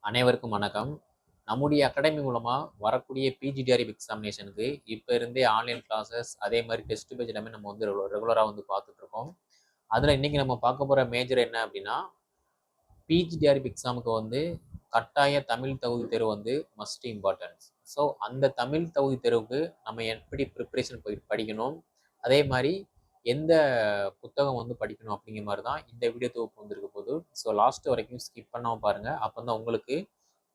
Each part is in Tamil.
அனைவருக்கும் வணக்கம். நம்முடைய அகாடமி மூலமா வரக்கூடிய பிஜிடிஆர்பி எக்ஸாமினேஷனுக்கு இப்போ இருந்தே ஆன்லைன் கிளாஸஸ் அதே மாதிரி டெஸ்ட் பேஜ் எல்லாமே நம்ம வந்து ரெகுலராக வந்து பார்த்துட்டு இருக்கோம். அதில் இன்னைக்கு நம்ம பார்க்க போகிற மேஜர் என்ன அப்படின்னா, பிஜிடிஆர்பி எக்ஸாமுக்கு வந்து கட்டாய தமிழ் தகுதி தேர்வு வந்து மஸ்ட் இம்பார்ட்டன்ஸ். ஸோ அந்த தமிழ் தகுதி தேர்வுக்கு நம்ம எப்படி ப்ரிப்பரேஷன் படிக்கணும், அதே மாதிரி எந்த புத்தகம் வந்து படிக்கணும் அப்படிங்கிற மாதிரி தான் இந்த வீடியோ தொகுப்பு வந்துருக்க போகுது. ஸோ லாஸ்ட் வரைக்கும் ஸ்கிப் பண்ணாமல் பாருங்கள், அப்போ தான் உங்களுக்கு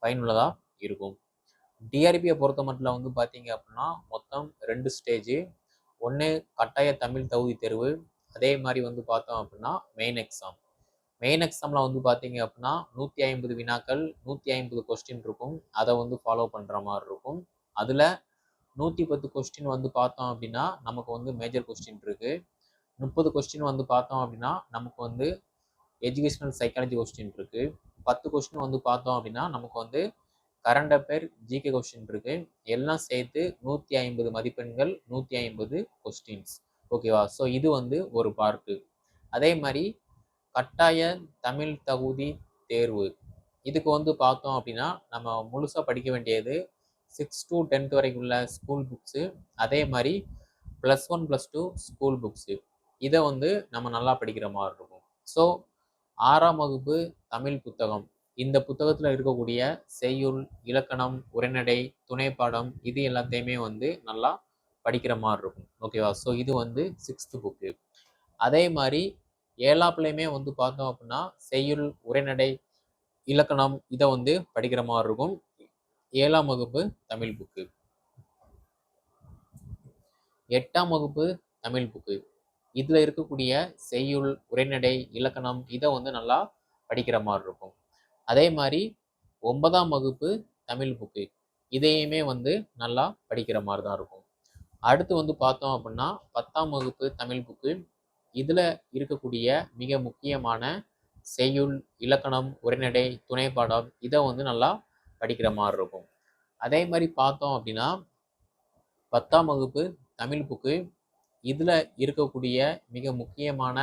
பயனுள்ளதாக இருக்கும். டிஆர்பியை பொறுத்த மட்டும் வந்து பார்த்தீங்க அப்படின்னா மொத்தம் 2 ஸ்டேஜ். ஒன்று கட்டாய தமிழ் தகுதி தேர்வு, அதே மாதிரி வந்து பார்த்தோம் அப்படின்னா மெயின் எக்ஸாம். மெயின் எக்ஸாமில் வந்து பார்த்தீங்க அப்படின்னா 150 வினாக்கள், 150 கொஸ்டின் இருக்கும். அதை வந்து ஃபாலோ பண்ணுற மாதிரி இருக்கும். அதில் 110 கொஸ்டின் வந்து பார்த்தோம் அப்படின்னா நமக்கு வந்து மேஜர் கொஸ்டின் இருக்குது. 30 கொஸ்டின் வந்து பார்த்தோம் அப்படின்னா நமக்கு வந்து எஜுகேஷனல் சைக்காலஜி கொஸ்டின் இருக்குது. 10 கொஸ்டின் வந்து பார்த்தோம் அப்படின்னா நமக்கு வந்து கரண்ட் அஃபேர் ஜிகே கொஸ்டின் இருக்குது. எல்லாம் சேர்த்து 150 மதிப்பெண்கள், 150 கொஸ்டின்ஸ். ஓகேவா? ஸோ இது வந்து ஒரு பார்ட்டு. அதே மாதிரி கட்டாய தமிழ் தகுதி தேர்வு, இதுக்கு வந்து பார்த்தோம் அப்படின்னா நம்ம முழுசாக படிக்க வேண்டியது 6 to 10th வரைக்கும் உள்ள ஸ்கூல் புக்ஸு, அதே மாதிரி +1 +2 ஸ்கூல் புக்ஸு. இதை வந்து நம்ம நல்லா படிக்கிற மாதிரி இருக்கும். ஸோ 6ஆம் வகுப்பு தமிழ் புத்தகம், இந்த புத்தகத்தில் இருக்கக்கூடிய செய்யுள், இலக்கணம், உரைநடை, துணைப்பாடம் இது எல்லாத்தையுமே வந்து நல்லா படிக்கிற மாதிரி இருக்கும். ஓகேவா? ஸோ இது வந்து 6th புக்கு. அதே மாதிரி 7ஆப்லையுமே வந்து பார்த்தோம் அப்படின்னா செய்யுள், உரைநடை, இலக்கணம் இதை வந்து படிக்கிற மாதிரி இருக்கும். 7ஆம் வகுப்பு தமிழ் புக்கு. 8ஆம் வகுப்பு தமிழ் புக்கு, இதில் இருக்கக்கூடிய செய்யுள், உரைநடை, இலக்கணம் இதை வந்து நல்லா படிக்கிற மாதிரி இருக்கும். அதே மாதிரி 9ஆம் வகுப்பு தமிழ் புக்கு, இதையுமே வந்து நல்லா படிக்கிற மாதிரி தான் இருக்கும். அடுத்து வந்து பார்த்தோம் அப்படின்னா 10ஆம் வகுப்பு தமிழ் புக்கு, இதில் இருக்கக்கூடிய மிக முக்கியமான செய்யுள், இலக்கணம், உரைநடை, துணைப்பாடம் இதை வந்து நல்லா படிக்கிற மாதிரி இருக்கும். அதே மாதிரி பார்த்தோம் அப்படின்னா 10ஆம் வகுப்பு தமிழ் புக்கு, இதில் இருக்கக்கூடிய மிக முக்கியமான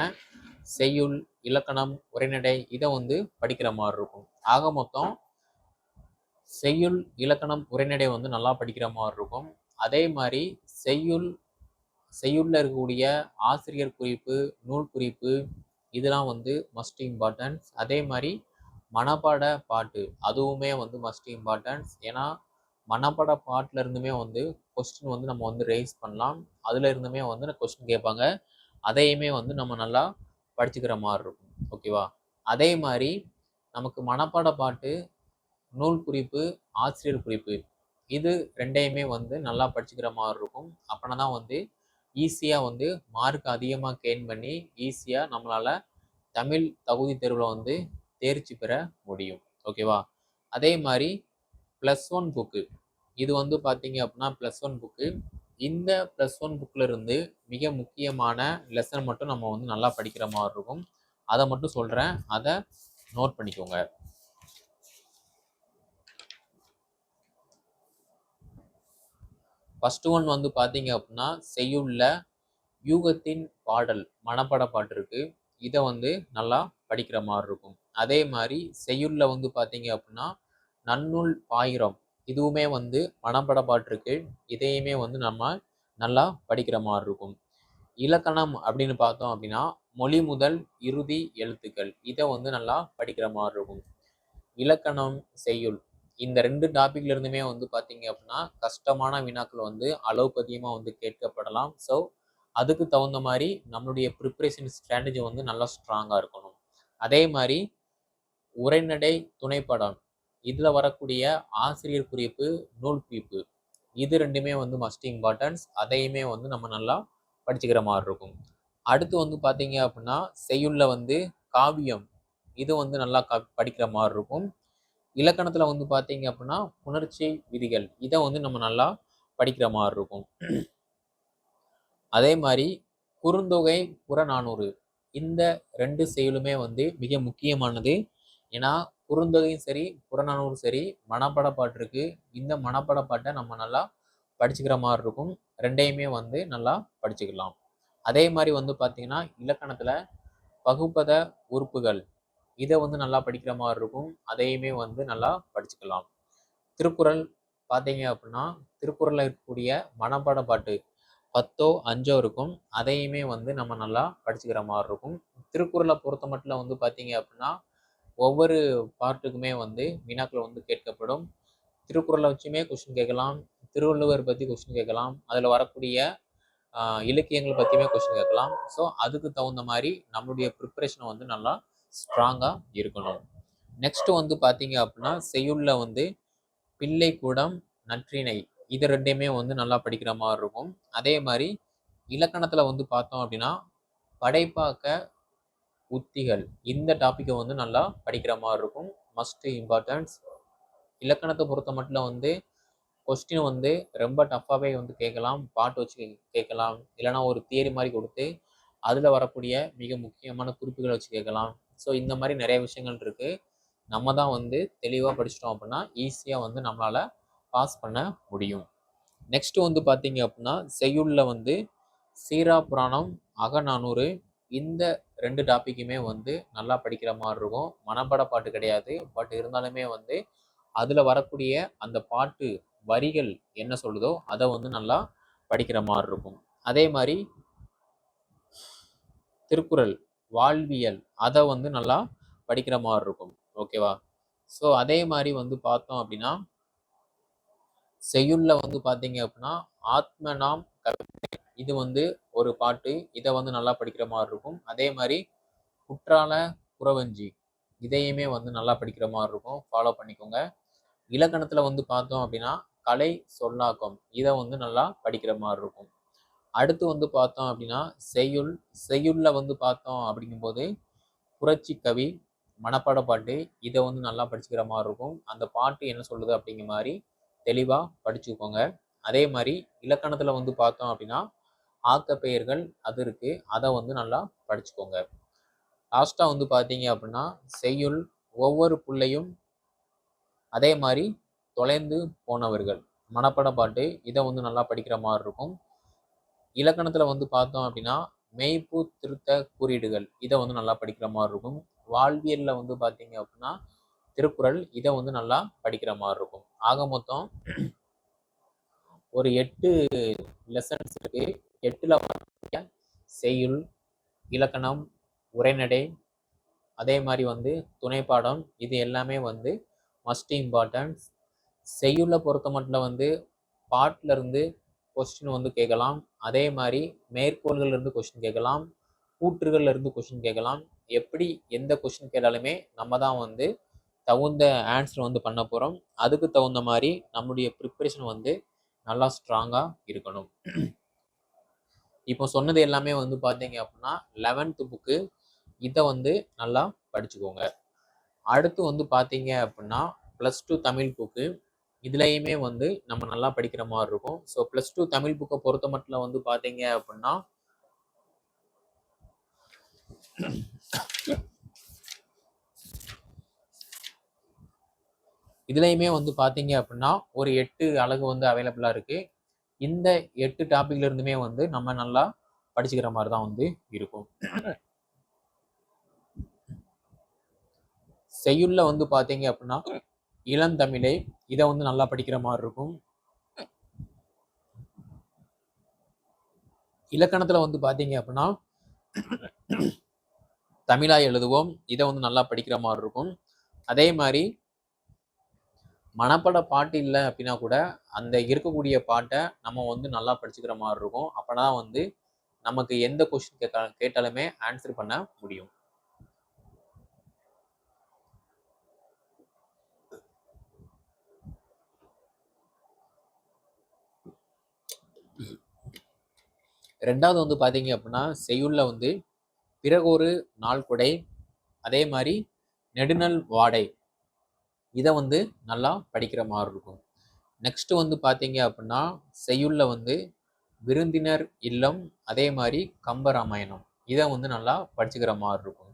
செய்யுள், இலக்கணம், உரைநடை இதை வந்து படிக்கிற மாதிரி இருக்கும். ஆக மொத்தம் செய்யுள், இலக்கணம், உரைநடை வந்து நல்லா படிக்கிற மாதிரி இருக்கும். அதே மாதிரி செய்யுள்ல இருக்கக்கூடிய ஆசிரியர் குறிப்பு, நூல் குறிப்பு இதெல்லாம் வந்து மஸ்ட் இம்பார்ட்டன்ஸ். அதே மாதிரி மனப்பாட பாட்டு அதுவுமே வந்து மஸ்ட் இம்பார்ட்டன்ஸ். ஏன்னா மனப்பாட பாட்டில் இருந்துமே வந்து கொஸ்டின் வந்து நம்ம வந்து ரேஸ் பண்ணலாம். அதில் இருந்துமே வந்து கொஸ்டின் கேட்பாங்க. அதையுமே வந்து நம்ம நல்லா படிச்சுக்கிற மாதிரி இருக்கும். ஓகேவா? அதே மாதிரி நமக்கு மனப்பாட பாட்டு, நூல் குறிப்பு, ஆசிரியர் குறிப்பு இது ரெண்டையுமே வந்து நல்லா படிச்சுக்கிற மாதிரி இருக்கும். அப்படின்னா தான் வந்து ஈஸியாக வந்து மார்க் அதிகமாக கெயின் பண்ணி ஈஸியாக நம்மளால் தமிழ் தகுதி தேர்வில் வந்து தேர்ச்சி பெற முடியும். ஓகேவா? அதே மாதிரி +1 புக்கு, இது வந்து பார்த்தீங்க அப்படின்னா +1 புக்கு, இந்த +1 புக்கில் இருந்து மிக முக்கியமான லெசன் மட்டும் நம்ம வந்து நல்லா படிக்கிற மாதிரி இருக்கும். அதை மட்டும் சொல்கிறேன், அதை நோட் பண்ணிக்கோங்க. ஃபர்ஸ்ட் ஒன் வந்து பார்த்தீங்க அப்படின்னா செய்யுள்ள யூகத்தின் பாடல் மனப்பாட பாட்டு இருக்குது. இதை வந்து நல்லா படிக்கிற மாதிரி இருக்கும். அதே மாதிரி செய்யுள்ள வந்து பார்த்தீங்க அப்படின்னா நன்னூல் பாயிரம் இதுவுமே வந்து மனப்பாட பாட்டு இருக்கு. இதையுமே வந்து நம்ம நல்லா படிக்கிற மாதிரி இருக்கும். இலக்கணம் அப்படின்னு பார்த்தோம் அப்படின்னா மொழி முதல் இறுதி எழுத்துக்கள் இதை வந்து நல்லா படிக்கிற மாதிரி இருக்கும். இலக்கணம், செய்யுள் இந்த 2 டாபிக்ல இருந்துமே வந்து பார்த்தீங்க அப்படின்னா கஷ்டமான வினாக்கள் வந்து அளவுக்கு அதிகமாக வந்து கேட்கப்படலாம். ஸோ அதுக்கு தகுந்த மாதிரி நம்மளுடைய ப்ரிப்பரேஷன் ஸ்ட்ராட்டஜி வந்து நல்லா ஸ்ட்ராங்காக இருக்கணும். அதே மாதிரி உரைநடை, துணைப்படம் இதில் வரக்கூடிய ஆசிரியர் குறிப்பு, நூல் குறிப்பு இது ரெண்டுமே வந்து மஸ்ட் இம்பார்ட்டன்ஸ். அதையுமே வந்து நம்ம நல்லா படிச்சுக்கிற மாதிரி இருக்கும். அடுத்து வந்து பார்த்தீங்க அப்படின்னா செய்யுள்ள வந்து காவியம் இது வந்து நல்லா படிக்கிற மாதிரி இருக்கும். இலக்கணத்தில் வந்து பார்த்தீங்க அப்படின்னா புணர்ச்சி விதிகள் இதை வந்து நம்ம நல்லா படிக்கிற மாதிரி இருக்கும். அதே மாதிரி குறுந்தொகை, புறநானூறு இந்த 2 செயலுமே வந்து மிக முக்கியமானது. ஏன்னா குறுந்தொகையும் சரி, புறநானூறு சரி மனப்பாட பாட்டு இருக்கு. இந்த மனப்பாட பாட்டை நம்ம நல்லா படிச்சுக்கிற மாதிரி இருக்கும். ரெண்டையுமே வந்து நல்லா படிச்சுக்கலாம். அதே மாதிரி வந்து பார்த்தீங்கன்னா இலக்கணத்தில் பகுப்பத உறுப்புகள் இதை வந்து நல்லா படிக்கிற மாதிரி இருக்கும். அதையுமே வந்து நல்லா படிச்சுக்கலாம். திருக்குறள் பார்த்தீங்க அப்படின்னா திருக்குறளில் இருக்கக்கூடிய மனப்பாட பாட்டு 10ஓ 5ஓ இருக்கும். அதையுமே வந்து நம்ம நல்லா படிச்சுக்கிற மாதிரி இருக்கும். திருக்குறளை பொறுத்த மட்டும் வந்து பார்த்தீங்க அப்படின்னா ஒவ்வொரு பார்ட்டுக்குமே வந்து வினாக்கள் வந்து கேட்கப்படும். திருக்குறளை வச்சுமே கொஸ்டின் கேட்கலாம், திருவள்ளுவர் பற்றி கொஸ்டின் கேட்கலாம், அதில் வரக்கூடிய இலக்கியங்கள் பற்றியுமே கொஸ்டின் கேட்கலாம். ஸோ அதுக்கு தகுந்த மாதிரி நம்மளுடைய ப்ரிப்பரேஷனை வந்து நல்லா ஸ்ட்ராங்காக இருக்கணும். நெக்ஸ்ட் வந்து பார்த்தீங்க அப்படின்னா செய்யுளில் வந்து பிள்ளை கூடம் நற்றிணை இது ரெண்டையுமே வந்து நல்லா படிக்கிற மாதிரி இருக்கும். அதே மாதிரி இலக்கணத்தில் வந்து பார்த்தோம் அப்படின்னா படைப்பாக்க உத்திகள் இந்த டாப்பிக்கை வந்து நல்லா படிக்கிற மாதிரி இருக்கும். Must importance. இலக்கணத்தை பொறுத்த மட்டும் வந்து கொஸ்டின் வந்து ரொம்ப டஃப்பாகவே வந்து கேட்கலாம், பாட்டு வச்சு கேட்கலாம், இல்லைனா ஒரு தியரி மாதிரி கொடுத்து அதில் வரக்கூடிய மிக முக்கியமான குறிப்புகளை வச்சு கேட்கலாம். ஸோ இந்த மாதிரி நிறைய விஷயங்கள் இருக்குது. நம்ம தான் வந்து தெளிவாக படிச்சிட்டோம் அப்படின்னா ஈஸியாக வந்து நம்மளால் பாஸ் பண்ண முடியும். நெக்ஸ்ட் வந்து பார்த்தீங்க அப்படின்னா செய்யுளில் வந்து சீரா புராணம், அகநானூறு இந்த 2 டாப்பிக்குமே வந்து நல்லா படிக்கிற மாதிரி இருக்கும். மனப்பாட பாட்டு கிடையாது, பட் இருந்தாலுமே வந்து அதில் வரக்கூடிய அந்த பாட்டு வரிகள் என்ன சொல்லுதோ அதை வந்து நல்லா படிக்கிற மாதிரி இருக்கும். அதே மாதிரி திருக்குறள் வாழ்வியல் அதை வந்து நல்லா படிக்கிற மாதிரி இருக்கும். ஓகேவா? ஸோ அதே மாதிரி வந்து பார்த்தோம் அப்படின்னா செய்யுளில் வந்து பார்த்தீங்க அப்படின்னா ஆத்ம நாம் இது வந்து ஒரு பாட்டு, இதை வந்து நல்லா படிக்கிற மாதிரி இருக்கும். அதே மாதிரி குற்றால குறவஞ்சி இதையுமே வந்து நல்லா படிக்கிற மாதிரி இருக்கும். ஃபாலோ பண்ணிக்கோங்க. இலக்கணத்தில் வந்து பார்த்தோம் அப்படின்னா கலை சொல்லாக்கம் இதை வந்து நல்லா படிக்கிற மாதிரி இருக்கும். அடுத்து வந்து பார்த்தோம் அப்படின்னா செய்யுளில் வந்து பார்த்தோம் அப்படிங்கும்போது புரட்சி கவி, மனப்பாட பாட்டு இதை வந்து நல்லா படிச்சுக்கிற மாதிரி இருக்கும். அந்த பாட்டு என்ன சொல்லுது அப்படிங்கிற மாதிரி தெளிவாக படிச்சுக்கோங்க. அதே மாதிரி இலக்கணத்தில் வந்து பார்த்தோம் அப்படின்னா ஆக்கப்பெயர்கள் அது இருக்குது, அதை வந்து நல்லா படிச்சுக்கோங்க. லாஸ்ட்டாக வந்து பார்த்தீங்க அப்படின்னா செய்யுள் ஒவ்வொரு புள்ளையும், அதே மாதிரி தொலைந்து போனவர்கள் மனப்பாட பாட்டு இதை வந்து நல்லா படிக்கிற மாதிரி இருக்கும். இலக்கணத்தில் வந்து பார்த்தோம் அப்படின்னா மெய்ப்பு திருத்த குறியீடுகள் இதை வந்து நல்லா படிக்கிற மாதிரி இருக்கும். வாழ்வியலில் வந்து பார்த்தீங்க அப்படின்னா திருக்குறள் இதை வந்து நல்லா படிக்கிற மாதிரி இருக்கும். ஆக மொத்தம் ஒரு 8 லெசன்ஸ் இருக்கு. 8ல் செய்யுள், இலக்கணம், உரைநடை, அதே மாதிரி வந்து துணைப்பாடம் இது எல்லாமே வந்து மஸ்ட் இம்பார்ட்டன்ஸ். செய்யுளை பொறுத்த மட்டும் வந்து பாட்டில் இருந்து கொஸ்டின் வந்து கேட்கலாம். அதே மாதிரி மேற்கோள்கள் இருந்து கொஸ்டின் கேட்கலாம், கூற்றுகள்ல இருந்து கொஸ்டின் கேட்கலாம். எப்படி எந்த கொஸ்டின் கேட்டாலுமே நம்ம தான் வந்து தகுந்த ஆன்சர் வந்து பண்ண போகிறோம். அதுக்கு தகுந்த மாதிரி நம்முடைய ப்ரிப்பரேஷன் வந்து நல்லா ஸ்ட்ராங்காக இருக்கணும். இப்போ சொன்னது எல்லாமே வந்து பார்த்தீங்க அப்படின்னா 11th புக்கு இதை வந்து நல்லா படிச்சுக்கோங்க. அடுத்து வந்து பார்த்தீங்க அப்படின்னா +2 தமிழ் புக்கு இதுலையுமே வந்து நம்ம நல்லா படிக்கிற மாதிரி இருக்கும். ஸோ +2 தமிழ் புக்கை பொறுத்த மட்டும் வந்து பார்த்தீங்க அப்படின்னா இதுலையுமே வந்து பார்த்தீங்க அப்படின்னா ஒரு 8 அலகு வந்து அவைலபிளாக இருக்கு. இந்த 8 டாபிக்ல இருந்துமே வந்து நம்ம நல்லா படிச்சுக்கிற மாதிரி தான் வந்து இருக்கும். செய்யுள்ள வந்து பார்த்தீங்க அப்படின்னா இளந்தமிழை இதை வந்து நல்லா படிக்கிற மாதிரி இருக்கும். இலக்கணத்தில் வந்து பார்த்தீங்க அப்படின்னா தமிழா எழுதுவோம் இதை வந்து நல்லா படிக்கிற மாதிரி இருக்கும். அதே மாதிரி மனப்பாட பாட்டு இல்லை அப்படின்னா கூட அந்த இருக்கக்கூடிய பாட்டை நம்ம வந்து நல்லா படிச்சுக்கிற மாதிரி இருக்கும். அப்போனா வந்து நமக்கு எந்த கொஸ்டின் கேட்டாலுமே ஆன்சர் பண்ண முடியும். ரெண்டாவது வந்து பார்த்தீங்க அப்படின்னா செய்யுள்ள வந்து பிறகொரு நாள் கொடை, அதே மாதிரி நெடுநல் வாடை இதை வந்து நல்லா படிக்கிற மாதிரி இருக்கும். நெக்ஸ்ட் வந்து பார்த்தீங்க அப்படின்னா செய்யுள்ள வந்து விருந்தினர் இல்லம், அதே மாதிரி கம்பராமாயணம் இதை வந்து நல்லா படிச்சுக்கிற மாதிரி இருக்கும்.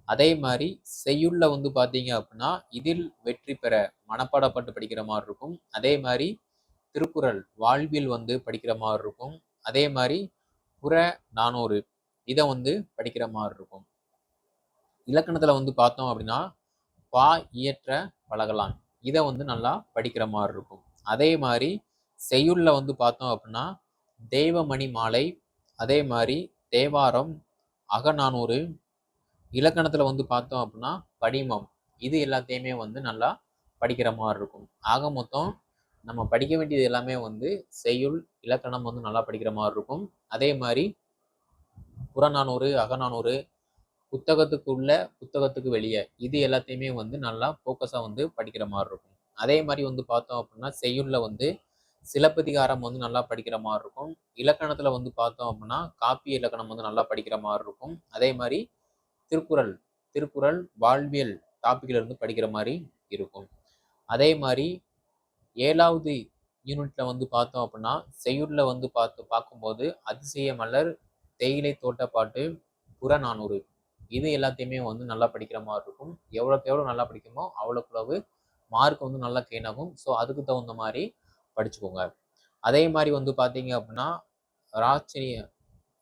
அதே மாதிரி செய்யுள்ள வந்து பார்த்தீங்க அப்படின்னா இதில் வெற்றி பெற மனப்பாடப்பட்டு படிக்கிற மாதிரி இருக்கும். அதே மாதிரி திருக்குறள் வாழ்வியல் வந்து படிக்கிற மாதிரி இருக்கும். அதே மாதிரி புற நானூறு இதை வந்து படிக்கிற மாதிரி இருக்கும். இலக்கணத்தில் வந்து பார்த்தோம் அப்படின்னா பா இயற்ற பழகலாம், இதை வந்து நல்லா படிக்கிற மாதிரி இருக்கும். அதே மாதிரி செய்யுள்ல வந்து பார்த்தோம் அப்படின்னா தெய்வமணி மாலை, அதே மாதிரி தேவாரம், அகநானூறு, இலக்கணத்தில் வந்து பார்த்தோம் அப்படின்னா படிமம், இது எல்லாத்தையுமே வந்து நல்லா படிக்கிற மாதிரி இருக்கும். ஆக மொத்தம் நம்ம படிக்க வேண்டியது எல்லாமே வந்து செய்யுள், இலக்கணம் வந்து நல்லா படிக்கிற மாதிரி இருக்கும். அதே மாதிரி புறநானூறு, அகநானூறு, புத்தகத்துக்கு உள்ள புத்தகத்துக்கு வெளியே, இது எல்லாத்தையுமே வந்து நல்லா ஃபோக்கஸாக வந்து படிக்கிற மாதிரி இருக்கும். அதே மாதிரி வந்து பார்த்தோம் அப்படின்னா செய்யுள்ல வந்து சிலப்பதிகாரம் வந்து நல்லா படிக்கிற மாதிரி இருக்கும். இலக்கணத்தில் வந்து பார்த்தோம் அப்படின்னா காப்பிய இலக்கணம் வந்து நல்லா படிக்கிற மாதிரி இருக்கும். அதே மாதிரி திருக்குறள், திருக்குறள் வாழ்வியல் டாப்பிக்ல இருந்து படிக்கிற மாதிரி இருக்கும். அதே மாதிரி 7வது யூனிட்ல வந்து பார்த்தோம் அப்படின்னா செய்யுள்ல வந்து பார்க்கும்போது அதிசய மலர், தேயிலை தோட்டப்பாட்டு, புறநானூறு, இது எல்லாத்தையுமே வந்து நல்லா படிக்கிற மாதிரி இருக்கும். எவ்வளோக்கு எவ்வளோ நல்லா படிக்குமோ அவ்வளோக்கு மார்க் வந்து நல்லா கெயின் ஆகும். ஸோ அதுக்கு தகுந்த மாதிரி படிச்சுக்கோங்க. அதே மாதிரி வந்து பார்த்தீங்க அப்படின்னா ராசனிய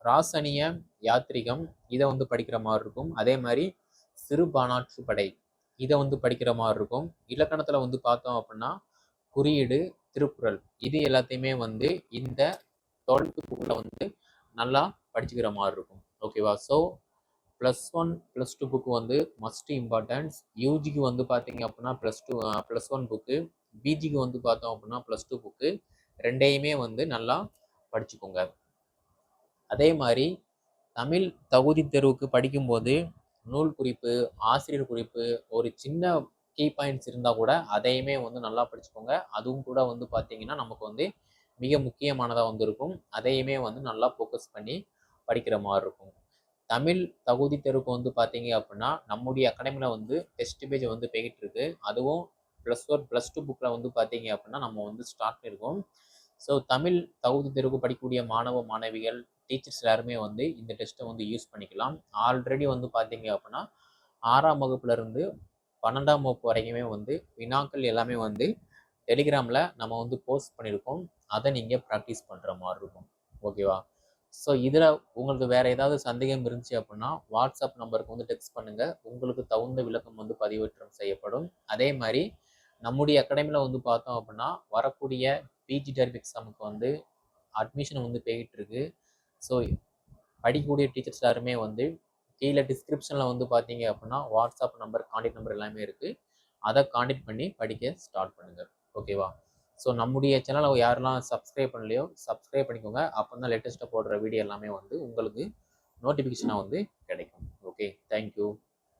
ராசனிய யாத்திரிகம், இதை வந்து படிக்கிற மாதிரி இருக்கும். அதே மாதிரி சிறுபானாற்று படை, இதை வந்து படிக்கிற மாதிரி இருக்கும். இலக்கணத்தில் வந்து பார்த்தோம் அப்படின்னா குறியீடு, திருக்குறள், இது எல்லாத்தையுமே வந்து இந்த 12th புக்கில் வந்து நல்லா படிச்சுக்கிற மாதிரி இருக்கும். ஓகேவா? ஸோ +1 +2 புக்கு வந்து மஸ்ட் இம்பார்ட்டன்ஸ். யூஜிக்கு வந்து பார்த்தீங்க அப்படின்னா +1 புக்கு, பிஜிக்கு வந்து பார்த்தோம் அப்படின்னா +2 புக்கு, ரெண்டையுமே வந்து நல்லா படிச்சுக்கோங்க. அதே மாதிரி தமிழ் தகுதி தேர்வுக்கு படிக்கும்போது நூல் குறிப்பு, ஆசிரியர் குறிப்பு, ஒரு சின்ன கீ பாயிண்ட்ஸ் இருந்தால் கூட அதையுமே வந்து நல்லா படிச்சுக்கோங்க. அதுவும் கூட வந்து பார்த்தீங்கன்னா நமக்கு வந்து மிக முக்கியமானதாக வந்து இருக்கும். அதையுமே வந்து நல்லா ஃபோக்கஸ் பண்ணி படிக்கிற மாதிரி இருக்கும். தமிழ் தகுதி தேர்வுக்கு வந்து பார்த்தீங்க அப்படின்னா நம்முடைய அகாடமியில் வந்து டெஸ்ட் பேஜ் வந்து போய்கிட்டு இருக்கு. அதுவும் +1 +2 புக்கில் வந்து பார்த்தீங்க அப்படின்னா நம்ம வந்து ஸ்டார்ட் பண்ணியிருக்கோம். ஸோ தமிழ் தகுதி தேர்வுக்கு படிக்கக்கூடிய மாணவ மாணவிகள், டீச்சர்ஸ் எல்லாருமே வந்து இந்த டெஸ்ட்டை வந்து யூஸ் பண்ணிக்கலாம். ஆல்ரெடி வந்து பார்த்தீங்க அப்படின்னா 6ஆம் வகுப்புலேருந்து 12ஆம் வகுப்பு வரைக்குமே வந்து வினாக்கள் எல்லாமே வந்து டெலிகிராமில் நம்ம வந்து போஸ்ட் பண்ணியிருக்கோம். அதை நீங்கள் ப்ராக்டிஸ் பண்ணுற மாதிரி இருக்கும். ஓகேவா? ஸோ இதில் உங்களுக்கு வேறு ஏதாவது சந்தேகம் இருந்துச்சு அப்படின்னா வாட்ஸ்அப் நம்பருக்கு வந்து டெக்ஸ்ட் பண்ணுங்கள். உங்களுக்கு தகுந்த விளக்கம் வந்து பதிவேற்றம் செய்யப்படும். அதே மாதிரி நம்முடைய அகாடமியில் வந்து பார்த்தோம் அப்படின்னா வரக்கூடிய பிஜிடிஆர்பி எக்ஸாமுக்கு வந்து அட்மிஷன் வந்து போய்கிட்டு இருக்கு. ஸோ படிக்கக்கூடிய டீச்சர்ஸ் எல்லாருமே வந்து கீழே டிஸ்கிரிப்ஷனில் வந்து பார்த்தீங்க அப்படின்னா வாட்ஸ்அப் நம்பர், கான்டாக்ட் நம்பர் எல்லாமே இருக்குது. அதை கான்டாக்ட் பண்ணி படிக்க ஸ்டார்ட் பண்ணுங்கள். ஓகேவா? ஸோ நம்முடைய சேனலை யாரெல்லாம் சப்ஸ்கிரைப் பண்ணலையோ சப்ஸ்கிரைப் பண்ணிக்கோங்க. அப்போ தான் லேட்டஸ்ட்டாக போடுற வீடியோ எல்லாமே வந்து உங்களுக்கு நோட்டிஃபிகேஷனாக வந்து கிடைக்கும். Okay, thank you.